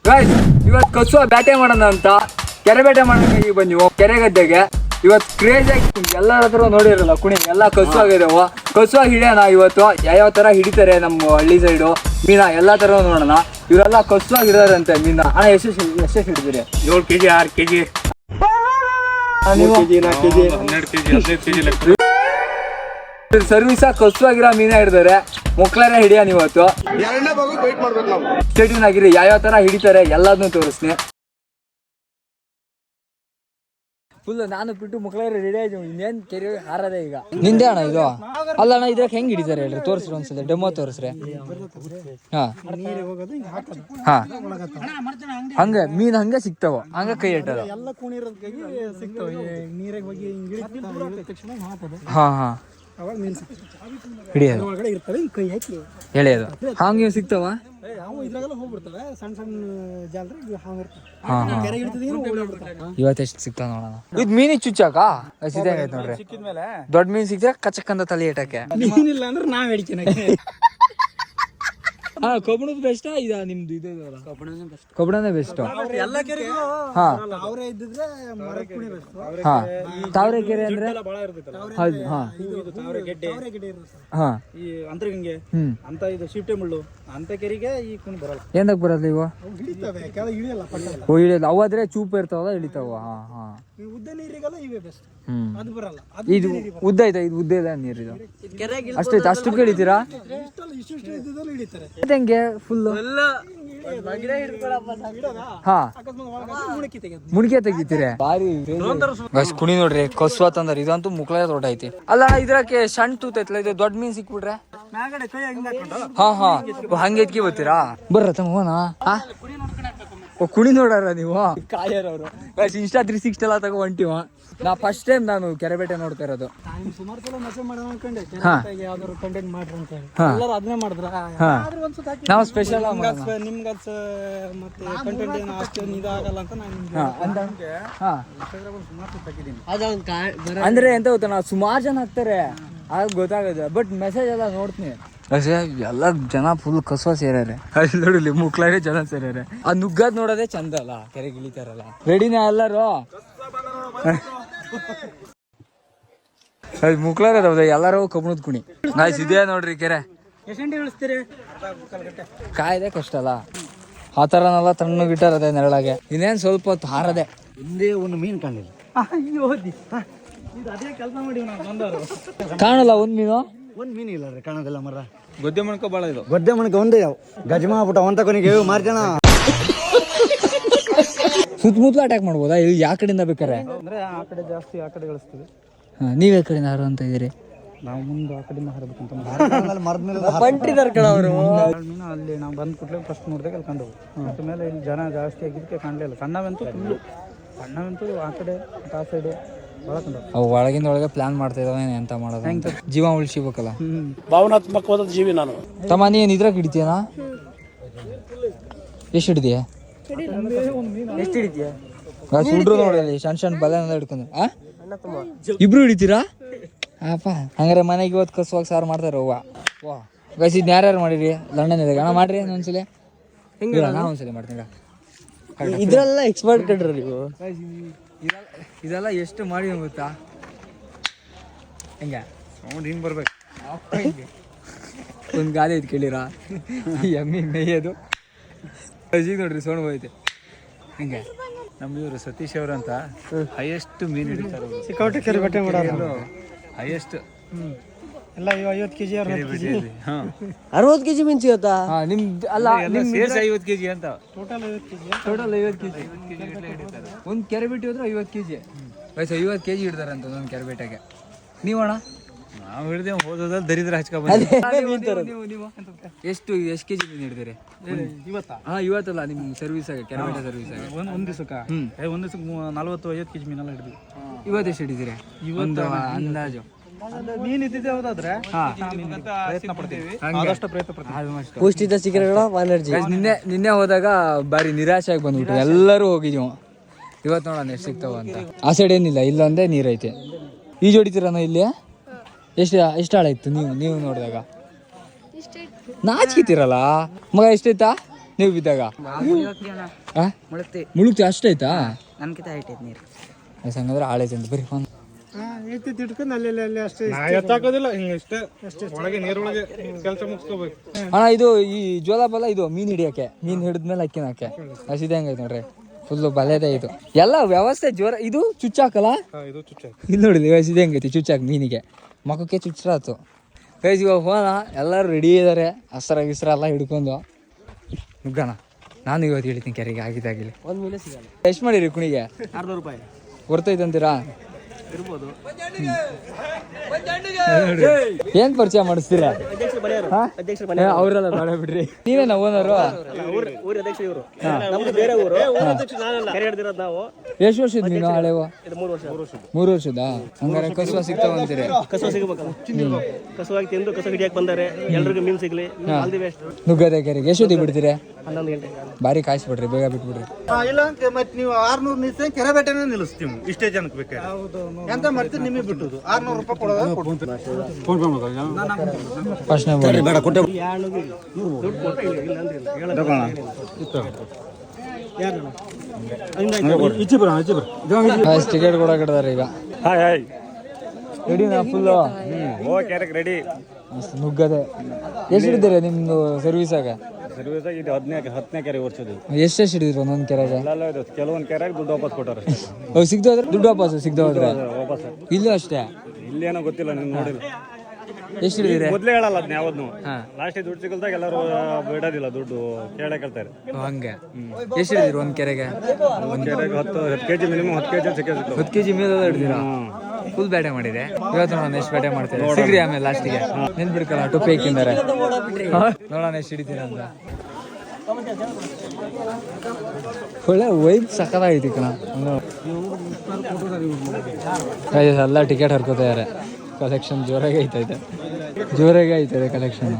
Guys ಇವತ್ತು ಕಸುವ ಬೇಟೆ ಮಾಡೋಣ ಅಂತ ಕೆರೆ ಬೇಟೆ ಮಾಡೋಣ ಬನ್ನಿ ಕೆರೆ ಗದ್ದೆಗೆ. ಇವತ್ತು ಕ್ರೇಜ್ ಆಗಿ ಎಲ್ಲರ ಹತ್ರ ನೋಡಿರಲ್ಲ ಕುಣಿ ಎಲ್ಲ ಕಸು ಆಗಿದಾವ. ಕಸುವ ಹಿಡಿಯೋಣ ಇವತ್ತು. ಯಾವ ತರ ಹಿಡಿತಾರೆ ನಮ್ಮ ಹಳ್ಳಿ ಸೈಡು ಮೀನ ಎಲ್ಲ ತರ ನೋಡೋಣ. ಇವರೆಲ್ಲ ಕಸುವ ಹಿಡಿದಾರಂತೆ ಮೀನ. ಅಣ್ಣ ಎಷ್ಟು ಹಿಡಿದಿರಿ? 7 kg 6 kg ಸರ್ವಿಸ ಕಸುವಾಗಿರೋ ಮೀನ ಹಿಡಿದಾರೆ. ಮುಕ್ಳಾರೆ ಹಿಡಿಯೋಣ ಇವತ್ತು. ಸ್ಟೇಟಿನ್ ಆಗಿರಿ ಯಾವ ತರ ಹಿಡಿತಾರೆ ಎಲ್ಲದನ್ನೂ ತೋರಿಸ್ತೀನಿ. ಫುಲ್ ನಾನು ಬಿಟ್ಟು ಮುಕ್ಳಾರೆ ರೆಡಿ ಆಯ್ತು. ಇನ್ನೇನ್ ಕೆರೆ ಹಾರದೆ ಈಗ. ನಿಂದೆ ಅಣ್ಣ ಇದು? ಅಲ್ಲ ಅಣ್ಣ ಇದ್ರಾಗ ಹೆಂಗ್ ಹಿಡಿತಾರೆ ಹೇಳ್ರಿ, ತೋರಿಸ್ರಿ ಒಂದ್ಸಲ ಡೆಮೋ ತೋರಿಸ್ರಿ. ಹಾ ಹಾ ಹಂಗ ಮೀನ್ ಹಂಗ ಸಿಗ್ತಾವ, ಹಂಗ ಕೈ ಇಟ್ಟದ. ಹಾ ಹಾ ಹಿಡಿಯೋದು ಎಳೆಯೋದು ಹಂಗೆ ಸಿಗ್ತಾವ. ಇವತ್ತೆಷ್ಟು ಸಿಗ್ತಾವ ನೋಡೋಣ. ಇದು ಮೀನಿಗೆ ಚುಚ್ಚಾಕ ಸಿದ್ಧಾಗೈತೆ ನೋಡ್ರಿ. ದೊಡ್ಡ ಮೀನ್ ಸಿಕ್ತ ಕಚ್ಚಕ್ಕಂದ ತಲೆ ಇಟ್ಟಕ್ಕೆ. ಮೀನಿಲ್ಲ ಅಂದ್ರೆ ನಾವ್ ಹಿಡಿತೀನಿ. ಹಾ ಕಬ್ಬಣದ ಬೆಸ್ಟ್ ಇದ ನಿಮ್ದು? ಇದು ಕಬ್ಬಣನೇ ಬೆಸ್ಟ್. ಹಾ ಹಾ ತಾವರೆ ಕೆರೆ ಅಂದ್ರೆ ಹೌದು. ಹಾ ಹಾ ಅಂತರ್ಗಂಗೆ ಅಂತ ಇದು ಶಿಫ್ಟೆ ಮುಳ್ಳು ಅಂತ ಕೆರೆಗೆ ಈ ಕುಣಿ ಬರಲ್ಲ. ಏನಕ್ಕೆ ಬರಲ್ಲ ಇವು? ಓ ಇಳಿಯಲ್ಲ ಅವಾದ್ರೆ ಚೂಪ್ ಇರ್ತಾವಲ್ಲ ಇಳಿತಾವ. ಹಾ ಹಾ ಉದ್ದ ನೀರಿಗೆಲ್ಲ ಇವೇ ಬೆಸ್ಟ್. ಅದು ಬರಲ್ಲ. ಇದು ಉದ್ದ ಐತ? ಇದು ಉದ್ದ ಇಲ್ಲ ನೀರಿದು ಅಷ್ಟೈತೆ. ಅಷ್ಟಕ್ಕೆ ಹಿಡಿತೀರಾ? ಹೆಂಗೆ ಫುಲ್ ಹಾ ಮುಣಿಕೆ ತೆಗಿತೀರಿ? ಬಾರಿ ಕುಣಿ ನೋಡ್ರಿ ಕಸುವ ತಂದ್ರ. ಇದಂತೂ ಮುಕ್ಳ ತೋಟ ಐತಿ. ಅಲ್ಲ ಇದ್ರಕ್ಕೆ ಸಣ್ಣ ತೂತ್ ಐತಲ್ಲ, ಇದು ದೊಡ್ಡ ಮೀನ್ ಸಿಕ್ಬಿಟ್ರೆ ಹಾ ಹಾ ಹಂಗೆ ಎತ್ಕಿ ಬರ್ತೀರಾ? ಬರ್ರ ತಗೋಣ. ಕುಣಿ ನೋಡಾರ ನೀವು ಕಾಯರವ್ರು. ಇನ್ಸ್ಟಾ 360 ಎಲ್ಲ ತಗೋ ಹೊಂಟಿವ. ನಾ ಫಸ್ಟ್ ಟೈಮ್ ನಾನು ಕೆರೆ ಬೇಟೆ ನೋಡ್ತಾ ಇರೋದು. ಸುಮಾರು ಸಲ ಮೆಸೇಜ್ ಮಾಡೋಣ ಅನ್ಕೊಂಡೆ ಯಾವ್ದಾದ್ರು ಕಂಟೆಂಟ್ ಮಾಡ್ರಿ ಅಂತ ಹೇಳಿ. ಎಲ್ಲರೂ ಅದನ್ನೇ ಮಾಡಿದ್ರ. ನಾವು ಸ್ಪೆಷಲ್ ನಿಮ್ಗೆ ಮತ್ತೆ ಕಂಟೆಂಟ್ ಏನು ಅಷ್ಟು ಇದಾಗಲ್ಲ ಅಂತ ನಾನು ಅಂದ್ರೆ ಎಂತ ಗೊತ್ತಾ, ನಾವು ಸುಮಾರು ಜನ ಹಾಕ್ತಾರೆ ಆಗ ಗೊತ್ತಾಗದ. ಬಟ್ ಮೆಸೇಜ್ ಎಲ್ಲ ನೋಡ್ತೀನಿ. ಎಲ್ಲ ಜನ ಫುಲ್ ಕಸುವ ಸೇರ್ಯಾರೆ. ಅಲ್ಲಿ ನೋಡಿಲಿ ಮುಕ್ಳಾಗೆ ಜನ ಸೇರ್ಯಾರೆ. ಆ ನುಗ್ಗದ್ ನೋಡೋದೇ ಚಂದ ಅಲ್ಲ, ಕೆರೆಗೆ ಇಳಿತಾರಲ್ಲ. ರೆಡಿನಾ ಎಲ್ಲರೂ? ಮುಕ್ಳಾರ ಎಲ್ಲಾರು ಕಬ್ಬಣದ ಕುಣಿ. ನಾಯ್ಸ್ ಇದೇ ನೋಡ್ರಿ ಕೆರೆ. ಕಾಯ್ದೆ ಕಷ್ಟ ಅಲ್ಲ, ಆ ತರನೆಲ್ಲ ತಣ್ಣಗಿಟ್ಟಾರದೆ ನೆರಳಾಗೆ. ಇನ್ನೇನ್ ಸ್ವಲ್ಪ ಹೊತ್ತು ಹಾರದೆ. ಹಿಂದೆ ಒಂದು ಮೀನು ಕಾಣಲಿಲ್ಲ. ಅದೇ ಕೆಲಸ ಮಾಡಿ ಕಾಣಲ್ಲ ಒಂದ್ ಮೀನು. ಒಂದ್ ಮೀನು ಇಲ್ಲ ರೀ, ಕಾಣೋದಿಲ್ಲ ಮರ. ಗೊದ್ದೆ ಮಣ್ಕ ಬಾಳ ಇದು. ಗೊದ್ದೆ ಮಣಕ ಒಂದೇ ಯಾವ ಗಜಮಾ ಬಿಟ್ಟ ಒಂತ ಕೊನೆಗೆ ಮಾರ್ಜನ. ಸುತ್ತಮುತ್ತಲು ಅಟ್ಯಾಕ್ ಮಾಡ್ಬೋದಾ? ಇಲ್ಲಿ ಯಾವ ಕಡೆಯಿಂದ ಬೇಕಾರೆ? ಅಂದ್ರೆ ಆ ಕಡೆ ಜಾಸ್ತಿ ಆ ಕಡೆ ಗಳಿಸ್ತೀವಿ. ನೀವ್ ಯಾವ ಕಡೆಯಿಂದ ಹಾರು ಅಂತ ಇದೀರಿ? ನಾವು ಮುಂದೆ ಆ ಕಡೆಯಿಂದ ಹಾರಬೇಕಂತ ಮೀನು ಅಲ್ಲಿ ನಾವು ಬಂದ್ ಕೂಡಲೇ ಫಸ್ಟ್ ನೋಡಿದಾಗ ಅಲ್ಲಿ ಕಂಡು. ಅದ್ರ ಮೇಲೆ ಇಲ್ಲಿ ಜನ ಜಾಸ್ತಿ ಆಗಿದ್ದಕ್ಕೆ ಕಾಣಲಿಲ್ಲ. ಸಣ್ಣವಂತೂ ಫುಲ್ಲು, ಸಣ್ಣವಂತೂ ಆ ಕಡೆ ಆ ಸೈಡು ಭಾಳ ಕಂಡು. ಅವು ಒಳಗಿಂದ ಒಳಗೆ ಪ್ಲಾನ್ ಮಾಡ್ತಾ ಇದಾವೆ ಎಂತ ಮಾಡೋದು. ಜೀವ ಉಳಿಸಿಬೇಕಲ್ಲ. ಭಾವನಾತ್ಮಕವಾದ ಜೀವಿ ನಾನು. ತಮ್ಮ ನೀನ್ ಇದ್ರಾಗ ಹಿಡಿತೀಯನ? ಎಷ್ಟು ಹಿಡಿದೀಯ? ಎಷ್ಟು ಹಿಡಿತೀಯ? ಸುಡ್ರು ನೋಡಿ ಸಣ್ಣ ಸಣ್ಣ ಬಲ ಹಿಡ್ಕೊಂಡು. ಇಬ್ರು ಹಿಡಿತೀರಾ? ಅಪ್ಪ ಹಂಗಾರೆ ಮನೆಗೆ ಇವತ್ತು ಕಸುವಾಗಿ ಸಾರು ಮಾಡ್ತಾರೆ. ಅವ್ವ ವಾ ಗೈಸ್, ಇದನ್ನ ಯಾರ್ಯಾರು ಮಾಡಿರಿ? ಲಂಡನ್ ಇದೆ ಅಣ್ಣ ಮಾಡ್ರಿ ಒಂದ್ಸಲ. ನಾ ಒಂದ್ಸಲ ಮಾಡ್ತೀನಿ. ಇದ್ರೆಲ್ಲ ಎಕ್ಸ್ಪರ್ಟ್ ಕಂಡ್ರಿ ನೀವು. ಇದೆಲ್ಲ ಎಷ್ಟು ಮಾಡಿ ಗೊತ್ತಾ? ಹೆಂಗ ಸೌಂಡ್ ಹಿಂಗೆ ಬರ್ಬೇಕು. ಒಂದು ಗಾದೆ ಐತೆ ಕೇಳಿರಾ? ಎಮ್ಮಿ ಮೇಯೋದು ಈಗ ನೋಡ್ರಿ ಸೌಂಡ್ ಹೋಯ್ತೆ ಹಂಗೆ. ನಮ್ದು ಸತೀಶ್ ಅವ್ರಂತ ಹೈಯೆಸ್ಟ್ ಮೀನ್ ಹಿಡಿತಾರೆ. ಸಿಕ್ಕಾಪಟ್ಟೆ ಕೆರೆ ಬೇಟೆ ಮಾಡೋರು ಹೈಯೆಸ್ಟ್ ಎಲ್ಲ 50 kg 60 kg ಮೀನ್ ಸಿಗುತ್ತಾ? ನಿಮ್ದು ಅಲ್ಲ ಸೇರ್ಸಿ 50 kg ಅಂತ. Total 50 kg. ಒಂದು ಕೆರೆ ಬೇಟೆ ಹೋದ್ರೆ 50 kg. ವಯಸ್ಸು 50 kg ಹಿಡ್ದಾರೆ ಅಂತ ಒಂದು ಕೆರೆ ಬೇಟೆಗೆ. ನೀವಣ್ಣ? ನಾವು ಹಿಡಿದೆ ಹೋದಲ್ಲಿ ದರಿದ್ರ ಹಚ್ಕೊಬ. ಎಷ್ಟು kg ಮೀನು ಹಿಡಿದಿರಿ ಇವತ್ತಾ? ಇವತ್ತಲ್ಲ ನಿಮ್ಮ ಸರ್ವಿಸ್ ಆಗ, ಕೆರೆ ಬೇಟೆ ಸರ್ವಿಸ್ ಆಗ ಒಂದ್ ದಿವಸಕ್ಕೆ 40-50 kg ಮೀನೆಲ್ಲ ಹಿಡಿದ್ವಿ. ಇವತ್ತು ಎಷ್ಟು ಹಿಡಿದಿರಿ? ಒಂದು ಅಂದಾಜು ಮೀನ್ ಇದ್ದಿದ್ದೆ ಹೌದಾದ್ರೆ ಪ್ರಯತ್ನ ಪಡ್ತೀವಿ, ಆದಷ್ಟು ಪ್ರಯತ್ನ ಪಡ್ತೀವಿ. ಪೌಷ್ಟಿಕ ನಿನ್ನೆ ಹೋದಾಗ ಬಾರಿ ನಿರಾಶೆ ಆಗಿ ಬಂದ್ಬಿಟ್ರು. ಎಲ್ಲರೂ ಹೋಗಿದ್ವು. ಇವತ್ತು ನೋಡೋಣ ಎಷ್ಟು ಸಿಗ್ತಾವ ಅಂತ. ಆ ಸೈಡ್ ಏನಿಲ್ಲ, ಇಲ್ಲೊಂದೇ ನೀರೈತೆ. ಈಜು ಹೊಡಿತೀರಣ್ಣ ಇಲ್ಲಿ? ಎಷ್ಟು ಆಳ ಇತ್ತು ನೀವು ನೋಡಿದಾಗ? ನಾಚಿಕಿತೀರಲ್ಲ ಮಗ? ಎಷ್ಟೈತಾ? ನೀವು ಬಿದ್ದಾಗ ಮುಳುಗ್ತಿ ಅಷ್ಟೈತಾ ನನ್ಕಿತ ಹೈಟ್ ಐತೆ ನೀರು ಹಂಗಂದ್ರೆ ಆಳೆ ಚಂದ ಬರೀ ಅಣ್ಣ ಇದು ಈ ಜೋಲಾಬಲ್ಲ ಇದು ಮೀನ್ ಹಿಡಿಯಕ್ಕೆ ಮೀನ್ ಹಿಡಿದ್ಮೇಲೆ ಅಕ್ಕಿನಕ್ಕೆ ಹಸಿದೆ ಹಂಗೈತೆ ನೋಡ್ರಿ ಫುಲ್ಲು ಬಲೆದೇ ಇದು ಎಲ್ಲ ವ್ಯವಸ್ಥೆ ಜೋರ ಇದು ಚುಚ್ಚಾಕಲ್ಲ ಇಲ್ಲಿ ನೋಡಿದ್ವಿ ಹಸಿದೆ ಹಂಗೈತಿ ಚುಚ್ಚಾಕ ಮೀನಿಗೆ ಮಖಕ್ಕೆ ಚುಚ್ಚಾತು ಕೈಸ್ ಇವಾಗ ಹೋಗೋಣ ಎಲ್ಲರೂ ರೆಡಿ ಇದ್ದಾರೆ ಹಸ್ರ ಗಿಸ್ರ ಎಲ್ಲ ಹಿಡ್ಕೊಂಡು ನುಗ್ಗೋಣ ನಾನು ಇವತ್ತು ಹೇಳ್ತೀನಿ ಕೆರೆಗೆ ಆಗಿದ್ದಾಗಿಲ್ಲ ಒಂದು ಮೀನು ಸಿಗಲ್ಲ ಎಷ್ಟು ಮಾಡಿರಿ ಕುಣಿಗೆ 600 ರೂಪಾಯಿ ಬರ್ತೈತಂತೀರಾ ಇರ್ಬೋದು ಏನ್ ಪರಿಚಯ ಮಾಡಿಸ್ತೀರಾ ಅಧ್ಯಕ್ಷರು ಅವ್ರೆಲ್ಲ ಬೇಡ ಬಿಡ್ರಿ ನೀವೇನ ಓನರು ಊರ ಅಧ್ಯಕ್ಷ ಇವರು ನಮ್ದು ಬೇರೆ ಊರು ಕೆರೆ ಹಿಡ್ದಿರೋದು ನಾವು ಎಷ್ಟು ವರ್ಷದ ನೀನು ಹಳೆವ ಇದು 3 ವರ್ಷ 3 ವರ್ಷದ ಹಂಗಾರೆ ಕಸುವ ಸಿಗ್ತಾವಂತೀರಿ ಕಸು ಸಿಗಬೇಕಲ್ಲ ಕಸುವಾಗಿ ತಿಂದು ಕಸು ಹಿಡಿಯಕ್ಕೆ ಬಂದಾರೆ ಎಲ್ರಿಗೂ ಮೀನು ಸಿಗ್ಲಿ ಆಲ್ ದಿ ಬೆಸ್ಟ್ ನುಗ್ಗದೆ ಕೆರೆಗೆ ಎಷ್ಟೊತ್ತಿಗೆ ಬಿಡ್ತೀರಿ 11 ಗಂಟೆ ಬಾರಿ ಕಾಯಿಸ್ಬಿಡ್ರಿ ಬೇಗ ಬಿಟ್ಬಿಡ್ರಿ ಇಲ್ಲ ಮತ್ತೆ ನೀವು 600 ನಿಲ್ಸಿ ಕೆರೆ ಬೇಟೆನೇ ನಿಲ್ಲಿಸ್ತೀವಿ ಇಷ್ಟೇ ಜನಕ್ಕೆ ಬೇಕಾದ್ರೆ ಎಂತ ಮಾಡ್ತೀರಿ ನಿಮಗೆ ಬಿಟ್ಟುದು 600 ರೂಪಾಯಿ ಕೊಡೋದು ಫಸ್ಟ್ ಟಿಕೆಟ್ ಕೊಡಕಿಡ್ದಾರೆ ಈಗ ರೆಡಿನಾ ಫುಲ್ಲು ರೆಡಿ ನುಗ್ಗದೆ ಎಷ್ಟು ಹಿಡಿದಿರ ನಿಮ್ದು ಸರ್ವಿಸಾಗ ಸರ್ವಿಸ್ ಇದು 10ನೇ ಕೆರೆ ವರ್ಷದ್ದು ಎಷ್ಟೆಷ್ಟು ಹಿಡಿದಿರು ಒಂದೊಂದು ಕೆರೆಗೆ ಕೆಲವೊಂದು ಕೆರೆಗೆ ದುಡ್ಡು ವಾಪಸ್ ಕೊಟ್ಟಾರೆ ಅವು ಸಿಗ್ದೋದ್ರೆ ದುಡ್ಡು ವಾಪಸ್ ಸಿಗ್ದೋದ್ರೆ ವಾಪಸ್ ಇಲ್ಲೂ ಅಷ್ಟೇ ಇಲ್ಲೇನೋ ಗೊತ್ತಿಲ್ಲ ನೀವು ನೋಡಿಲ್ಲ ಎಷ್ಟು ಹಿಡಿದಿರಿ ಮೊದಲೇ ಹೇಳಲ್ಲ ಅದನ್ನ ಯಾವ್ದು ಲಾಸ್ಟ್ ದುಡ್ಡು ಸಿಗಲ್ದಾಗ ಎಲ್ಲರೂ ಬಿಡೋದಿಲ್ಲ ದುಡ್ಡು ಕೇಳೇ ಕೇಳ್ತಾರೆ ಹಂಗೆ ಎಷ್ಟು ಹಿಡಿದಿರು ಒಂದು ಕೆರೆಗೆ ಒಂದು ಕೆರೆಗೆ 10 ಕೆಜಿ ಮಿನಿಮಮ್ 10 ಕೆಜಿ ಸಿಕ್ಕಿದ್ರು 10 kg ಮೇಲೆ ಹಿಡಿದಿರಾ ಫುಲ್ ಬೇಟೆ ಮಾಡಿದೆ ಇವತ್ತು ನೋಡೋಣ ಎಷ್ಟು ಬೇಟೆ ಮಾಡ್ತೀರಿ ಸಿಗ್ರಿ ಆಮೇಲೆ ಲಾಸ್ಟಿಗೆ ನೆನ್ಬಿಡ್ಕಲ್ಲ ಟೊಪ್ಪಿ ಹಾಕಿದ್ದಾರೆ ನೋಡೋಣ ಎಷ್ಟು ಹಿಡಿತೀರ ಅಂತ ಒಳ್ಳೆ ವೈಬ್ ಸಕ್ಕದಾಗೈತಿ ಕಣ ಎಲ್ಲ ಟಿಕೆಟ್ ಹರ್ಕೋತಾರೆ ಕಲೆಕ್ಷನ್ ಜೋರಾಗಿ ಐತೈತೆ ಜೋರಾಗಿ ಐತದೆ ಕಲೆಕ್ಷನ್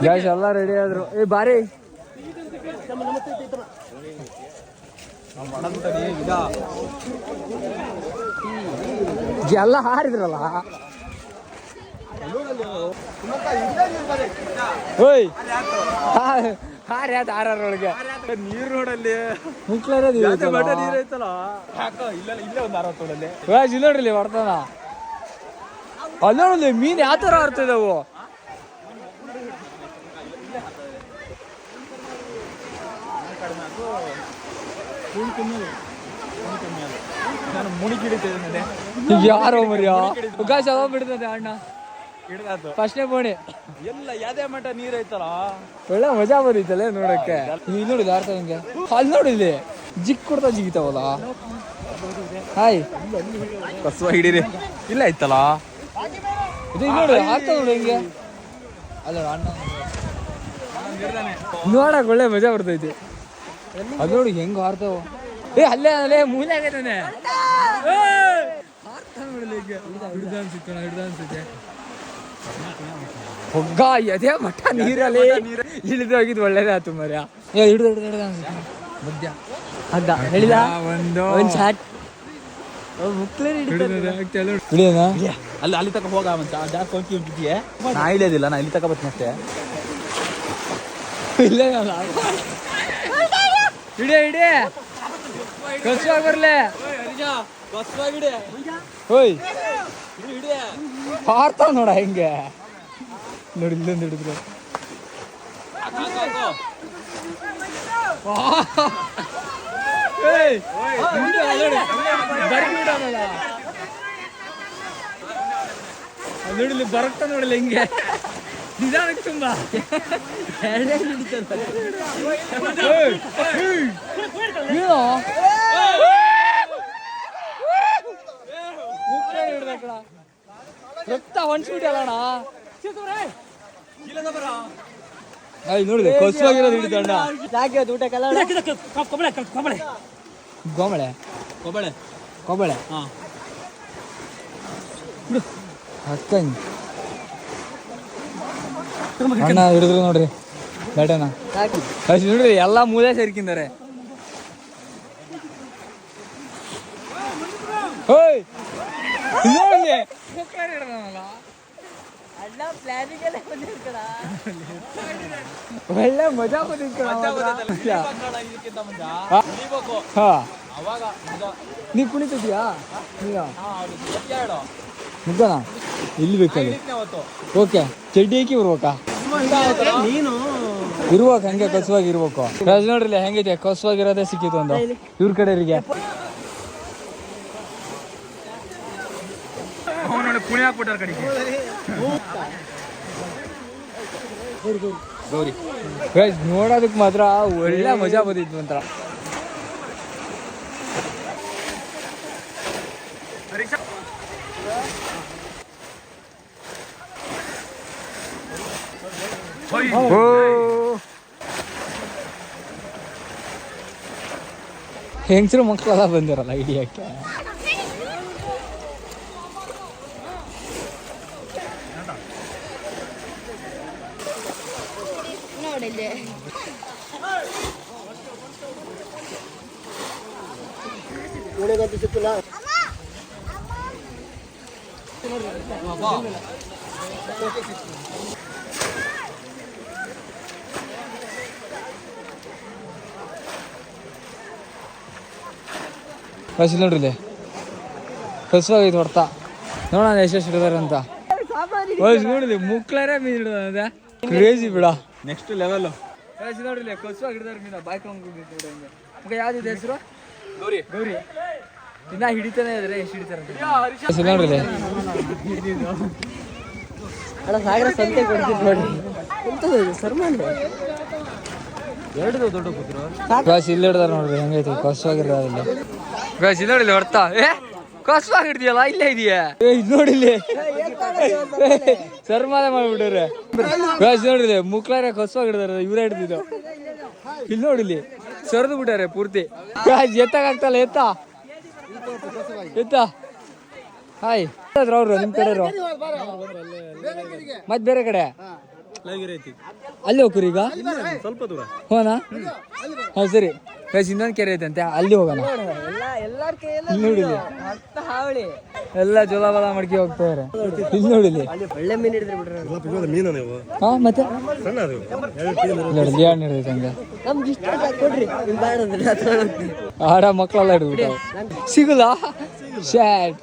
ಗ್ಯಾಸ್ ಎಲ್ಲ ರೆಡಿ ಆದ್ರು ಏ ಬಾರಿ ಎಲ್ಲ ಹಾರಿದ್ರಲ್ಲ ಓಯ್ ಹಾರಿ ಅದು ಹಾರೊಳಗೆ ನೀರು ನೋಡಲ್ಲಿ ಮುಕ್ಳರದು ನೀರು ಐತಲ್ಲ ಇಲ್ಲೇ ಒಂದು 60 ಇಲ್ಲಿ ನೋಡ್ರಿ ಬರ್ತಾನ ಅಲ್ಲಿ ನೋಡಲಿ ಮೀನ್ ಯಾವ ತರ ಆಡ್ತಿದಾವು ನಾನು ಮುಣಿಗೆ ಹಿಡಿತೇನೆ ಈಗ ಯಾರೋ ಮರಿಯ ಗಾಸ್ ಯಾವ ಬಿಡ್ತದೆ ಅಣ್ಣ ಫಸ್ಟ್ನೇ ಬೋಣಿ ಎಲ್ಲ ಯಾವ್ದೇ ಮಠ ನೀರ್ ಐತಲ್ಲ ಒಳ್ಳೆ ಮಜಾ ಬರೀತಲ್ಲ ನೋಡಕ್ಕೆ ಇಲ್ಲಿ ನೋಡಿದ ಆಡ್ತಾವ ಹಿಂಗೆ ಅಲ್ಲಿ ನೋಡಿಲ್ಲಿ ಜಿಕ್ ಕೊಡ್ತಾ ಜಿಗಿತಾವಲ್ಲ ಹಾಯ್ ಕಸುವ ಹಿಡೀರಿ ಇಲ್ಲ ಐತಲ್ಲ ಇದು ನೋಡಿ ಆಗ್ತಾವ ನೋಡಿ ಹಿಂಗೆ ಅಲ್ಲ ಅಣ್ಣ ನೋಡಕ್ ಒಳ್ಳೆ ಮಜಾ ಬರ್ತೈತಿ ಅದು ನೋಡಿ ಹೆಂಗ ಹಾರ್ತಾವ ಏ ಅಲ್ಲೇ ಅಲ್ಲೇ ಮೂಲೆ ಆಗೈತಾನೆ ಹಿಡ್ದ ಅನ್ಸುತ್ತೆ ಹಿಡ್ದ ಅನ್ಸುತ್ತೆ ಹೊಗ್ಗ ಎದೆ ಮಠ ನೀರಲ್ಲಿ ಇಳಿದು ಹೋಗಿದ್ದು ಒಳ್ಳೇದೇ ಆಯ್ತು ಮರ್ಯ ಹಿಡ್ದು ಹಿಡ್ದು ಹಿಡ್ದ ಅನ್ಸುತ್ತೆ ಮಧ್ಯ ಹಗ್ಗ ಹೇಳಿದ ಒಂದು ಶಾಟ್ ಹಿಡಿಯೋಣ ಅಲ್ಲಿ ತಕ ಹೋಗ ಜಾಸ್ತಿ ಹೋಗ್ತಿದ್ಯೆ ನಾ ಇಳಿಯೋದಿಲ್ಲ ನಾ ಇಲ್ಲಿ ತಕ ಬರ್ತೀನಿ ಅಷ್ಟೇ ಇಲ್ಲ ಹಿಡಿಯ ಹಿಡಿಯ ಕಸುವಾಗಿ ಬರ್ಲೆ ಹೋಯ್ ಹಾರ್ತಾವ ನೋಡ ಹೆಂಗೆ ನೋಡಿ ಇಲ್ಲೊಂದು ಹಿಡಿದ್ರು ನೋಡಿಲಿ ಬರಕ್ತ ನೋಡಲಿ ಹೆಂಗೆ ನಿಧಾನಕ್ಕೆ ತುಂಬಾ ರಕ್ತ ಹೊಂಚ್ಬಿಟ್ಟಲ್ಲಣ್ಣ ನೋಡಿದೆ ಕಸುವಾಗಿರೋದು ಹಿಡಿತಣ್ಣ ಯಾಕೆ ಊಟಕ್ಕೆಲ್ಲ ಗೋಮಳೆ ಕೊಬಳೆ ಕೊಬಳೆ ಹಕ್ಕಂಗ್ ಅಣ್ಣ ಹಿಡಿದ್ರು ನೋಡ್ರಿ ಬೇಟನ ಅಷ್ಟು ನೋಡ್ರಿ ಎಲ್ಲಾ ಮೂಲೆ ಸೇರ್ಕಿಂದಾರೆ ಹೋಯ್ ನೋಡಿ ಒಳ್ಳೆ ಮಜಾ ಬಂದಿತ್ತು ನೀ ಕುಣಿತಿದ್ಯಾ ಮುಗ್ಗನ ಇಲ್ಲಿ ಬೇಕಲ್ಲಿ ಓಕೆ ಚಡ್ಡಿ ಹಾಕಿ ಬರ್ಬೇಕಾ ಇರ್ಬೇಕು ಹಂಗೆ ಕಸುವಾಗಿ ಇರ್ಬೇಕು ರಾಜ್ ನೋಡ್ರಿ ಹೆಂಗೈತೆ ಕಸುವಾಗಿರೋದೇ ಸಿಕ್ಕಿತ್ತು ಒಂದು ಇವ್ರ ಕಡೆಯವರಿಗೆ ಪುಣೆ ಹಾಕ್ಬಿಟ್ಟಾರ ಕಡೆಗೆ ಗೌರಿ ನೋಡೋದಕ್ಕೆ ಮಾತ್ರ ಒಳ್ಳೆ ಮಜಾ ಬಂದಿತ್ತು ಅಂತ ಹೆಂಗಸರು ಮಕ್ಕಳೆಲ್ಲ ಬಂದಿರಲ್ಲ ಹಿಡಿಯಕ್ಕೆ ಬಸ್ ನೋಡ್ರಿ ಕಸುವಾಗೈತೆ ಹೊಡ್ತಾ ನೋಡೋಣ ಎಷ್ಟೆಷ್ಟು ಹಿಡಿದಾರೆ ಅಂತ ಬಸ್ ನೋಡಿಲಿ ಮುಕ್ಳಾರೆ ಮೀನು ಹಿಡಿದ ಕ್ರೇಜಿ ಬಿಡ ನೆಕ್ಸ್ಟ್ ಲೆವೆಲ್ ಬಸ್ ನೋಡ್ರಿ ಕಸುವಾಗಿ ಹಿಡಿದಾರೆ ಮೀನ ಬಾಯ್ಕೊಂಡು ಯಾವ್ದಿದೆ ಹೆಸರು ಗೌರಿ ಗೌರಿ ಇನ್ನ ಹಿಡಿತಾನೆ ಇದ್ರೆ ಎಷ್ಟು ಹಿಡಿತಾರೆ ನೋಡ್ರಿ ಸಾಗರ ಸಂತೆ ಕೊಡ್ತಿದ್ ನೋಡಿ ಎರಡು ದೊಡ್ಡ ಕೂತ್ರು ಬಸ್ ಇಲ್ಲಿ ಹಿಡ್ದಾರ ನೋಡ್ರಿ ಹೆಂಗೈತಿ ಕಸುವಾಗಿರೋದಿಲ್ಲ ಬಸ್ ಇಲ್ಲಿ ನೋಡಿಲ್ಲ ಹೊಡ್ತಾ ಕಸುವಾಗಿ ಹಿಡ್ದಿಯಲ್ಲ ಇಲ್ಲೇ ಇದೆಯಾ ಇದು ನೋಡಿಲ್ಲಿ ಸರ್ಮಾಲೆ ಮಾಡ್ಬಿಟ್ರೆ ಬಸ್ ನೋಡಿದೆ ಮುಕ್ಳಾರೆ ಕಸುವಾಗಿ ಹಿಡ್ದಾರ ಇವರೇ ಹಿಡ್ದಿದ್ದು ಇಲ್ಲಿ ನೋಡಿಲ್ಲಿ ಸರಿದು ಬಿಟ್ಟಾರೆ ಪೂರ್ತಿ ಎತ್ತಾಗ್ತಲ್ಲ ಎತ್ತ ಹಾಯ್ ಅವ್ರು ನಿಮ್ ಕಡೆ ಮತ್ ಬೇರೆ ಕಡೆ ಅಲ್ಲಿ ಹೋಗ್ರಿ ಈಗ ಸ್ವಲ್ಪ ದೂರ ಹೋನಾ ಹಾ ಸರಿ ಇನ್ನೊಂದು ಕೆರೆ ಐತಂತೆ ಅಲ್ಲಿ ಹೋಗೋಣ ನೋಡಿಲಿ ಎಲ್ಲ ಜೋಲ ಬಲ ಮಡ್ಕಿ ಹೋಗ್ತಾರೆ ಇಲ್ಲಿ ನೋಡಿಲಿ ಹಾ ಮತ್ತೆ ಹಿಡಿದೈತೆ ಆಡ ಮಕ್ಕಳೆಲ್ಲ ಹಿಡಿದ್ಬಿಟ್ಟು ಸಿಗಲ್ಲ ಶಾಟ್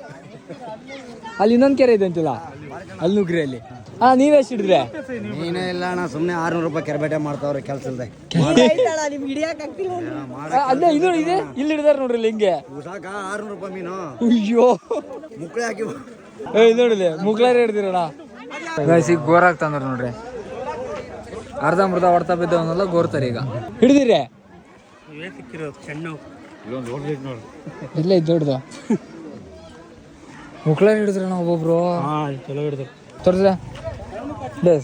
ಅಲ್ಲಿ ಇನ್ನೊಂದು ಕೆರೆ ಇದೆ ಅಂತಿಲ್ಲ ಅಲ್ಲಿ ನುಗ್ರಿ ಅಲ್ಲಿ ಹಾ ನೀವೆಷ್ಟು ಹಿಡಿದ್ರೆ ನೀನೇ ಇಲ್ಲ ಅಣ್ಣ ಸುಮ್ಮನೆ 600 ರೂಪಾಯಿ ಕೆರೆಬೇಟೆ ಮಾಡ್ತಾವ್ರೆ ಕೆಲಸ ಇಲ್ಲದೆ ಅದೇ ಇದು ಇದೆ ಇಲ್ಲಿ ಹಿಡಿದಾರೆ ನೋಡ್ರಿ ಹಿಂಗೆ 600 ರೂಪಾಯಿ ಮೀನು ಅಯ್ಯೋ ಮುಕ್ಳೆ ಹಾಕಿ ನೋಡಿಲಿ ಮುಗ್ಲಾರ ಹಿಡ್ದಿರೋಣ ಈಗ ಗೋರ್ ಆಗ್ತಂದ್ರ ನೋಡ್ರಿ ಅರ್ಧ ಮೃದ ಹೊಡ್ತಾ ಬಿದ್ದವನ್ನೆಲ್ಲ ಗೋರ್ತಾರೆ ಈಗ ಹಿಡಿದಿರಿ ಇಲ್ಲ ಇದು ದೊಡ್ಡದು ಮುಕ್ಳಾರ ಹಿಡಿದ್ರಣ ಒಬ್ಬೊಬ್ರು ಚಲೋ ಹಿಡಿದ್ರು ತೋರ್ಸ್ರ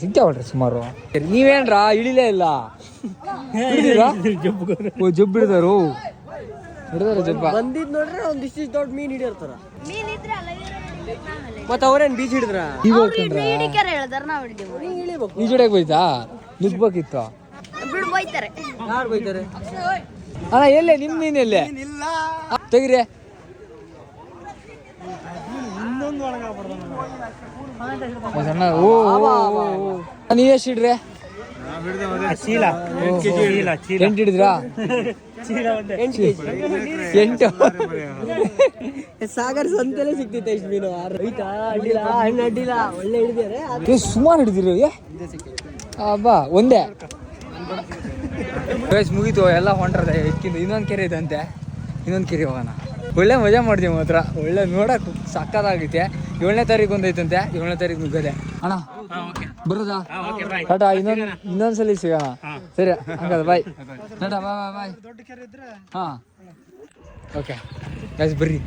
ಸಿಗ್ತಾವಲ್ರಿ ಸುಮಾರು ನೀವೇನ್ರ ಇಳಿಲೇ ಇಲ್ಲ ಜಬ್ಬು ಹಿಡಿದಾರು ಹಿಡಿದಾರ ಜಬ್ಬ ಬಂದಿದ್ ನೋಡ್ರೆ ಒಂದಿಷ್ಟು ದೊಡ್ಡ ಮೀನ್ ಹಿಡಿಯರ್ತಾರ ಮತ್ತ ಅವ್ರೇನ್ ಬೀಚ್ ಹಿಡಿದ್ರ ಈಗ ಹೋಗ್ಕೊಂಡ್ರ ಈಜುಡಕ್ ಹೋಯ್ತಾ ನುಗ್ಬೇಕಿತ್ತು ಯಾರು ಬೈತಾರೆ ಅಣ್ಣ ಎಲ್ಲೇ ನಿಮ್ ಮೀನ್ ಎಲ್ಲೇ ತೆಗಿರಿ ನೀವೆಷ್ಟು ಹಿಡ್ರಿ ಎಂಟು ಹಿಡಿದ್ರಾ 8 ಸಾಗರ ಸಂತೆಲೆ ಸಿಕ್ತಿತ್ತು ಇಷ್ಟು ಮೀನು ಅಡ್ಡಿಲ್ಲ ಹಣ್ಣು ಅಡ್ಡಿಲ್ಲ ಒಳ್ಳೆ ಹಿಡಿದಾರೆ ಸುಮಾರು ಹಿಡಿದಿರಿ ಬಾ ಒಂದೇ ಮುಗೀತು ಎಲ್ಲ ಹೊಂಟ್ರದ ಎಕ್ಕಿಂದು ಇನ್ನೊಂದು ಕೆರೆ ಇದಂತೆ ಇನ್ನೊಂದು ಕೆರೆ ಹೋಗೋಣ ಒಳ್ಳೆ ಮಜಾ ಮಾಡ್ತೀವಿ ಮಾತ್ರ ಒಳ್ಳೆ ನೋಡಕ್ ಸಕ್ಕತ್ತಾಗೈತೆ 7ನೇ ತಾರೀಕು ಒಂದೈತಂತೆ 7ನೇ ತಾರೀಕು ಮುಗ್ಗದೆ ಅಣ್ಣ ಬರೋದಾ ಟಾಟಾ ಇನ್ನೊಂದ್ಸಲಿ ಸಿಗೋಣ ಸರಿ ಹಂಗದ ಬಾಯ್ ಟಾಟಾ ಬಾಯ್ ಬಾಯ್ ಹಾ ಓಕೆ ಬರ್ರಿ